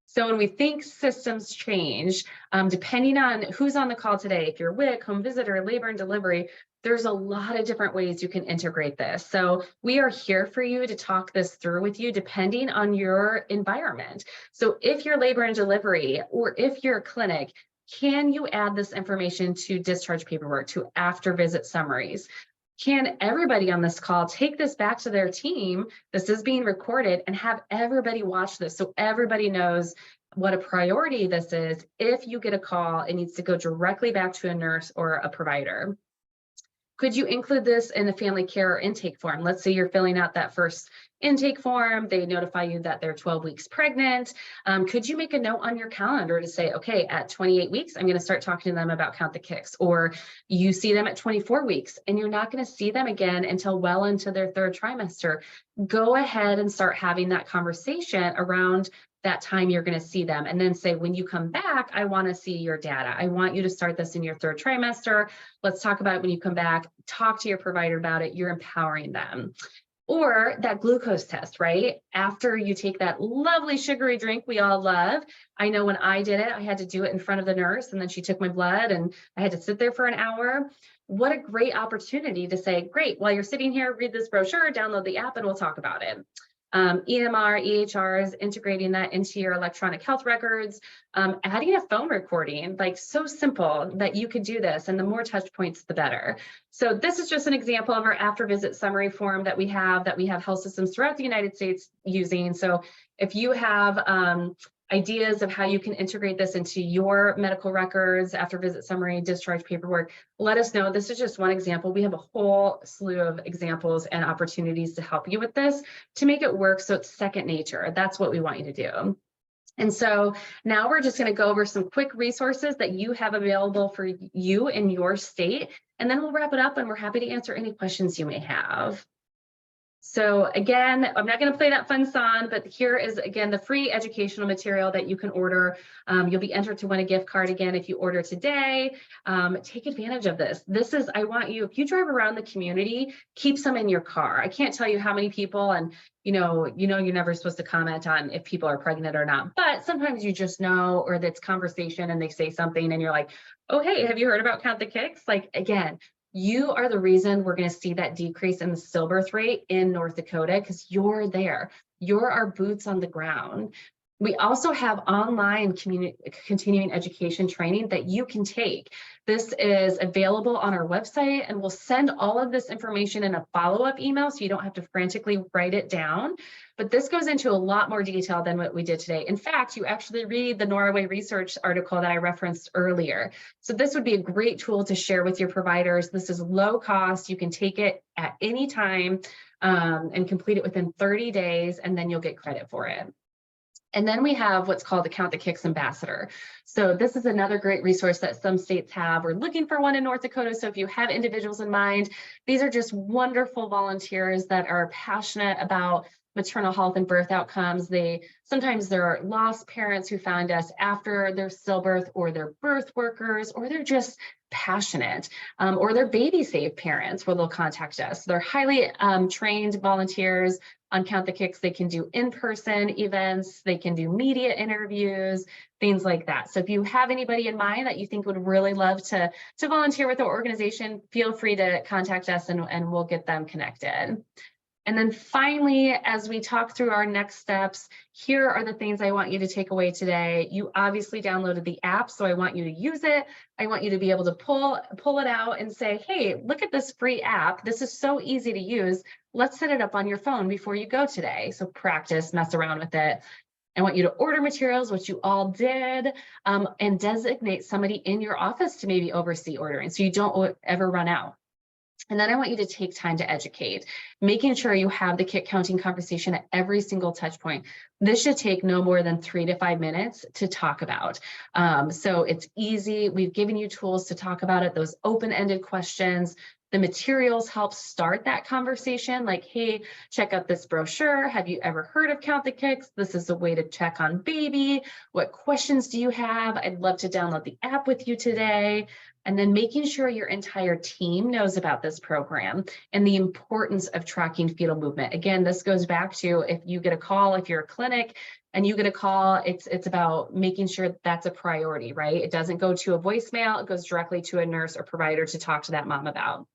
So when we think systems change, depending on who's on the call today, if you're WIC, home visitor, labor and delivery, there's a lot of different ways you can integrate this. So we are here for you to talk this through with you, depending on your environment. So if you're labor and delivery, or if you're a clinic, can you add this information to discharge paperwork, to after visit summaries? Can everybody on this call take this back to their team? This is being recorded, and have everybody watch this so everybody knows what a priority this is. If you get a call, it needs to go directly back to a nurse or a provider. Could you include this in the family care or intake form? Let's say you're filling out that first intake form, they notify you that they're 12 weeks pregnant. Could you make a note on your calendar to say, okay, at 28 weeks, I'm going to start talking to them about Count the Kicks, or you see them at 24 weeks and you're not going to see them again until well into their 3rd trimester. Go ahead and start having that conversation around that time you're going to see them, and then say, when you come back, I want to see your data. I want you to start this in your 3rd trimester. Let's talk about it when you come back. Talk to your provider about it. You're empowering them. Or that glucose test, right? After you take that lovely sugary drink we all love. I know when I did it, I had to do it in front of the nurse, and then she took my blood and I had to sit there for an hour. What a great opportunity to say, great, while you're sitting here, read this brochure, download the app, and we'll talk about it. EMR, EHRs, integrating that into your electronic health records, adding a phone recording, like so simple that you could do this, and the more touch points, the better. So this is just an example of our after visit summary form that we have health systems throughout the United States using. So if you have ideas of how you can integrate this into your medical records, after visit summary, discharge paperwork, let us know. This is just one example. We have a whole slew of examples and opportunities to help you with this, to make it work so it's second nature. That's what we want you to do. And so now we're just going to go over some quick resources that you have available for you in your state, and then we'll wrap it up, and we're happy to answer any questions you may have. So again, I'm not going to play that fun song, but here is again the free educational material that you can order. You'll be entered to win a gift card again if you order today. Take advantage of this. This is, I want you, if you drive around the community, keep some in your car. I can't tell you how many people, and you're never supposed to comment on if people are pregnant or not, but sometimes you just know, or that's conversation and they say something and you're like, oh, hey, have you heard about Count the Kicks? Like, again, you are the reason we're going to see that decrease in the stillbirth rate in North Dakota, because you're there. You're our boots on the ground. We also have online continuing education training that you can take. This is available on our website, and we'll send all of this information in a follow-up email so you don't have to frantically write it down. But this goes into a lot more detail than what we did today. In fact, you actually read the Norway research article that I referenced earlier. So this would be a great tool to share with your providers. This is low cost. You can take it at any time and complete it within 30 days, and then you'll get credit for it. And then we have what's called the Count the Kicks Ambassador. So this is another great resource that some states have. We're looking for one in North Dakota. So if you have individuals in mind, these are just wonderful volunteers that are passionate about maternal health and birth outcomes. Sometimes there are lost parents who found us after their stillbirth, or they're birth workers, or they're just passionate, or they're baby safe parents where they'll contact us. They're highly trained volunteers on Count the Kicks. They can do in-person events, they can do media interviews, things like that. So if you have anybody in mind that you think would really love to volunteer with the organization, feel free to contact us and we'll get them connected. And then finally, as we talk through our next steps, here are the things I want you to take away today. You obviously downloaded the app, so I want you to use it. I want you to be able to pull it out and say, hey, look at this free app. This is so easy to use. Let's set it up on your phone before you go today. So practice, mess around with it. I want you to order materials, which you all did, and designate somebody in your office to maybe oversee ordering so you don't ever run out. And then I want you to take time to educate, making sure you have the kick counting conversation at every single touch point. This should take no more than 3 to 5 minutes to talk about. So it's easy. We've given you tools to talk about it, those open-ended questions. The materials help start that conversation, like, hey, check out this brochure. Have you ever heard of Count the Kicks? This is a way to check on baby. What questions do you have? I'd love to download the app with you today. And then making sure your entire team knows about this program and the importance of tracking fetal movement. Again, this goes back to if you get a call, if you're a clinic and you get a call, it's about making sure that's a priority, right? It doesn't go to a voicemail, it goes directly to a nurse or provider to talk to that mom about.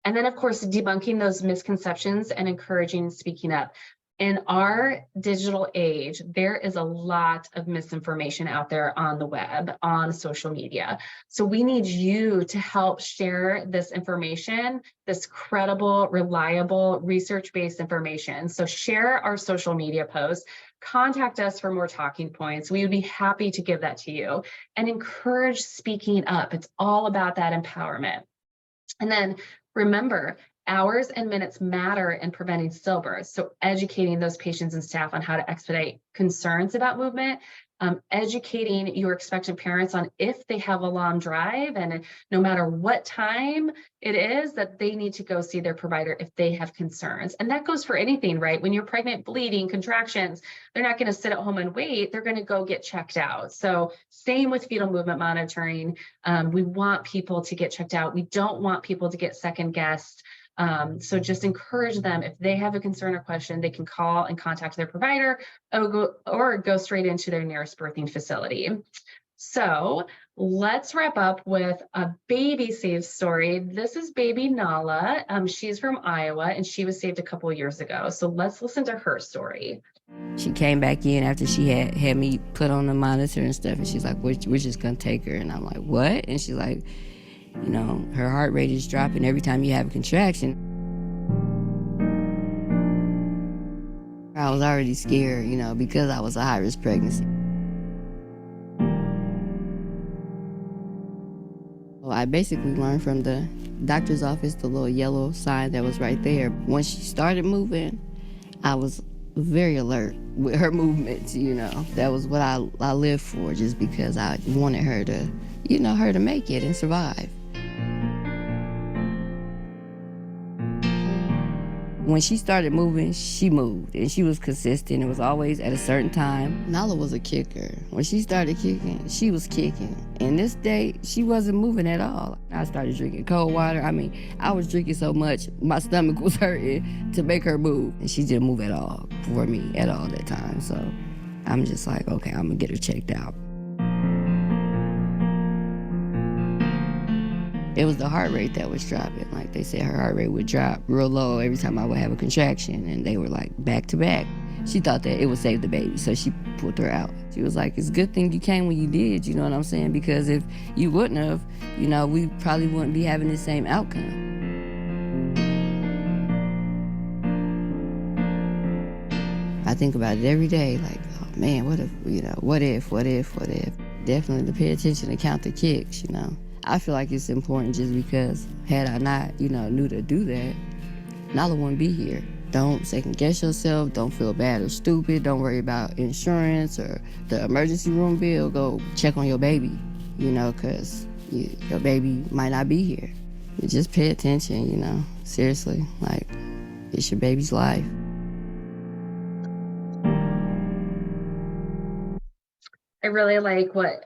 And then, of course, debunking those misconceptions and encouraging speaking up. In our digital age, there is a lot of misinformation out there on the web, on social media. So we need you to help share this information, this credible, reliable, research-based information. So share our social media posts, contact us for more talking points. We would be happy to give that to you, and encourage speaking up. It's all about that empowerment. And then remember, hours and minutes matter in preventing stillbirths. So educating those patients and staff on how to expedite concerns about movement, educating your expectant parents on if they have a long drive and no matter what time it is that they need to go see their provider if they have concerns. And that goes for anything, right? When you're pregnant, bleeding, contractions, they're not going to sit at home and wait. They're going to go get checked out. So same with fetal movement monitoring. We want people to get checked out. We don't want people to get second guessed. So just encourage them, if they have a concern or question, they can call and contact their provider or go straight into their nearest birthing facility. So let's wrap up with a baby saved story. This is baby Nala. She's from Iowa and she was saved a couple of years ago. So let's listen to her story. She came back in after she had me put on the monitor and stuff, and she's like, we're just gonna take her. And I'm like, what? And she's like, you know, her heart rate is dropping every time you have a contraction. I was already scared, you know, because I was a high-risk pregnancy. Well, I basically learned from the doctor's office, the little yellow sign that was right there. Once she started moving, I was very alert with her movements, you know. That was what I lived for, just because I wanted her to, you know, her to make it and survive. When she started moving, she moved, and she was consistent. It was always at a certain time. Nala was a kicker. When she started kicking, she was kicking. And this day, she wasn't moving at all. I started drinking cold water. I mean, I was drinking so much, my stomach was hurting to make her move. And she didn't move at all for me at all that time. So I'm just like, okay, I'm gonna get her checked out. It was the heart rate that was dropping. Like they said, her heart rate would drop real low every time I would have a contraction, and they were like back to back. She thought that it would save the baby, so she pulled her out. She was like, it's a good thing you came when you did, you know what I'm saying? Because if you wouldn't have, you know, we probably wouldn't be having the same outcome. I think about it every day, like, oh man, what if, you know, what if? Definitely to pay attention to count the kicks, you know. I feel like it's important just because had I not, you know, knew to do that, Nala wouldn't be here. Don't second guess yourself. Don't feel bad or stupid. Don't worry about insurance or the emergency room bill. Go check on your baby, you know, because your baby might not be here. You just pay attention, you know, seriously. Like, it's your baby's life. I really like what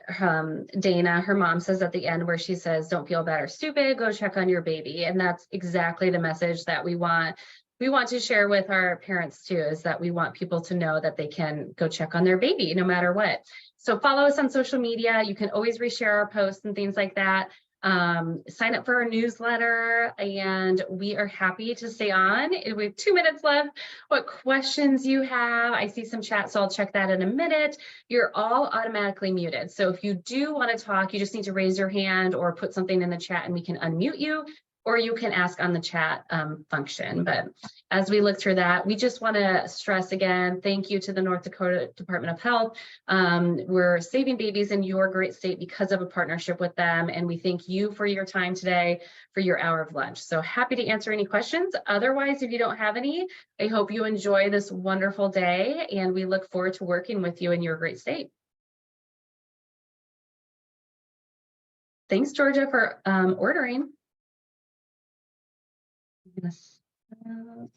Dana, her mom, says at the end, where she says, don't feel bad or stupid, go check on your baby. And that's exactly the message that we want to share with our parents too, is that we want people to know that they can go check on their baby no matter what. So follow us on social media. You can always reshare our posts and things like that. Sign up for our newsletter, and we are happy to stay on. We have 2 minutes left. What questions you have? I see some chat, so I'll check that in a minute. You're all automatically muted. So if you do want to talk, you just need to raise your hand or put something in the chat and we can unmute you. or you can ask on the chat function. But as we look through that, we just want to stress again, thank you to the North Dakota Department of Health. We're saving babies in your great state because of a partnership with them. And we thank you for your time today, for your hour of lunch. So happy to answer any questions. Otherwise, if you don't have any, I hope you enjoy this wonderful day, and we look forward to working with you in your great state. Thanks, Georgia, for ordering. I'm gonna